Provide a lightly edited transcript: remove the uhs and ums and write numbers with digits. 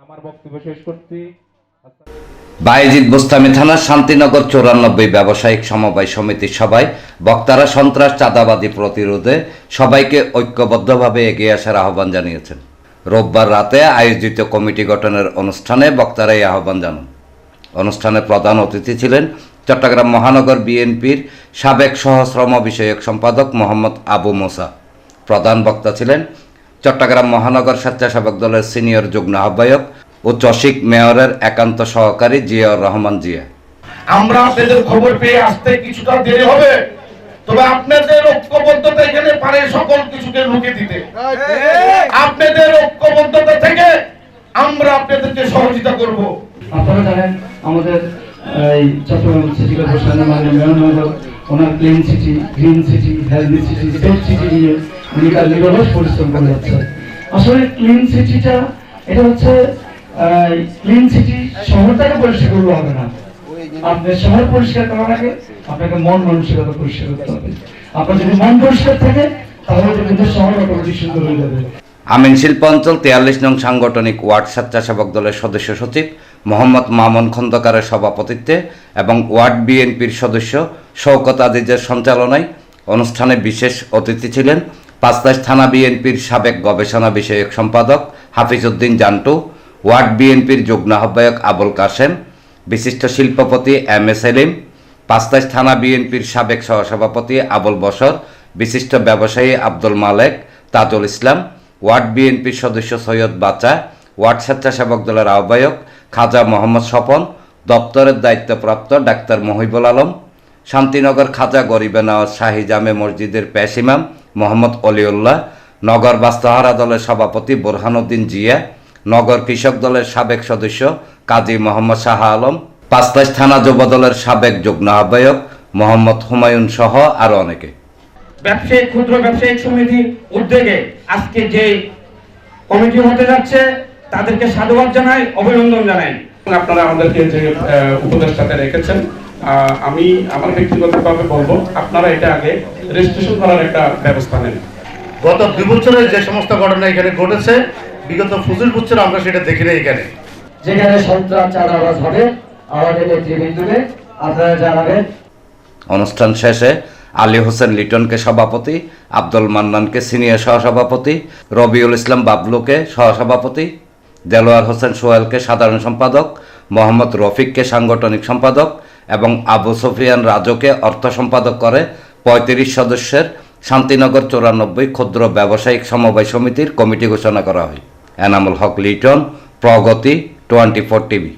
আমার বক্তব্য শেষ করছি। বায়েজিদ বোস্তামি থানার শান্তিনগর 94 ব্যবসায়িক সমবায় সমিতির সভায় বক্তারা সন্ত্রাস চাঁদাবাদী প্রতিরোধে সবাইকে ঐক্যবদ্ধভাবে এগিয়ে আসার আহ্বান জানিয়েছেন। রোববার রাতে আয়োজিত কমিটি গঠনের অনুষ্ঠানে বক্তারা এই আহ্বান জানান। অনুষ্ঠানে প্রধান অতিথি ছিলেন চট্টগ্রাম মহানগর বিএনপির সাবেক সহশ্রম বিষয়ক সম্পাদক মোহাম্মদ আবু মোসা। প্রধান বক্তা ছিলেন চট্টগ্রাম মহানগর স্বেচ্ছাসেবক দলের সিনিয়র যুগ্ম আহ্বায়ক ও চসিক মেয়রের একান্ত সহকারী জিয়াউর রহমান জিয়া। আমরা আপনাদের খবর পেয়ে আসতে কিছুটা দেরি হবে, তবে আপনাদের ঐক্যবদ্ধতা এখানে পারে সকল কিছুকে রুখে দিতে। আপনাদের ঐক্যবদ্ধতা থেকে আমরা আপনাদেরকে সহযোগিতা করব। আপনারা জানেন আমাদের এই চট্টগ্রাম সিটি কর্পোরেশনের মাননীয় মেয়র মহোদয় ওনার clean city, green city, healthy city, safe city নিয়ে উনি তার নিরলস পরিশ্রম করে যাচ্ছে। আসলে ক্লিন সিটিটা এটা হচ্ছে ক্লিন সিটি শহরটাকে পরিষ্কার করলে হবে না, আপনার শহর পরিষ্কার করার আগে আপনাকে মন মানসিকতা পরিষ্কার করতে হবে। আপনার যদি মন পরিষ্কার থাকে তাহলে কিন্তু শহর অটোমেটিক সুন্দর হয়ে যাবে। আমিন শিল্প অঞ্চল 43 নং সাংগঠনিক ওয়ার্ড স্বেচ্ছাসেবক দলের সদস্য সচিব মোহাম্মদ মামুন খন্দকারের সভাপতিত্বে এবং ওয়ার্ড বিএনপির সদস্য শওকত আজিজের সঞ্চালনায় অনুষ্ঠানে বিশেষ অতিথি ছিলেন পাঁচলাইশ থানা বিএনপির সাবেক গবেষণা বিষয়ক সম্পাদক হাফিজউদ্দিন জান্টু, ওয়ার্ড বিএনপির যুগ্ম আহ্বায়ক আবুল কাশেম, বিশিষ্ট শিল্পপতি এম এ সেলিম, পাঁচলাইশ থানা বিএনপির সাবেক সহসভাপতি আবুল বশর, বিশিষ্ট ব্যবসায়ী আব্দুল মালেক, তাজুল ইসলাম, ওয়ার্ড বিএনপির সদস্য সৈয়দ বাচ্চা, ওয়ার্ড স্বেচ্ছাসেবক দলের আহ্বায়ক খাজা মোহাম্মদ স্বপন, দপ্তরের দায়িত্বপ্রাপ্ত ডাক্তার মহিবুল আলম, শান্তিনগর খাজা গরিবে নওয়াজ শাহী জামে মসজিদের পেশ ইমাম মোহাম্মদ অলিউল্লাহ, নগর বাস্তাহারা দলের সভাপতি বোরহানুদ্দিন জিয়া, নগর কৃষক দলের সাবেক সদস্য কাজী মোহাম্মদ শাহ আলম, পাঁচলাইশ থানা যুব দলের সাবেক যুগ্ম আহ্বায়ক মোহাম্মদ হুমায়ুন সহ আরো অনেকে। ব্যবসায়িক ক্ষুদ্র ব্যবসায়িক সমিতির উদ্যোগে আজকে যে কমিটি হতে যাচ্ছে তাদেরকে সাধুবাদ জানাই, অভিনন্দন জানাই। আপনারা আমাদেরকে যে উপদেষ্টাতে রেখেছেন, আমি আমার ব্যক্তিগতভাবে বলবো আপনারা এটা আগে রেজিস্ট্রেশন করার একটা ব্যবস্থা নেন। গত 2 বছরে যে সমস্ত ঘটনা এখানে ঘটেছে, বিগত 25 বছর আমরা সেটা দেখি না। এখানে যেখানে সন্ত্রাস চাঁদাবাজ হবে আমাদের নেতৃবৃন্দকে আপনারা জানাবেন। অনুষ্ঠান শেষে আলী হোসেন লিটনকে সভাপতি, আব্দুল মান্নানকে সিনিয়র সহসভাপতি, রবিউল ইসলাম বাবলুকে সহসভাপতি, দেলোয়ার হোসেন সোহেলকে সাধারণ সম্পাদক, মোহাম্মদ রফিককে সাংগঠনিক সম্পাদক এবং আবু সুফিয়ান রাজুকে অর্থ সম্পাদক করে 35 সদস্যের শান্তিনগর 94 ক্ষুদ্র ব্যবসায়িক সমবায় সমিতির কমিটি ঘোষণা করা হয়। এনামুল হক লিটন, প্রগতি, 24 টিভি।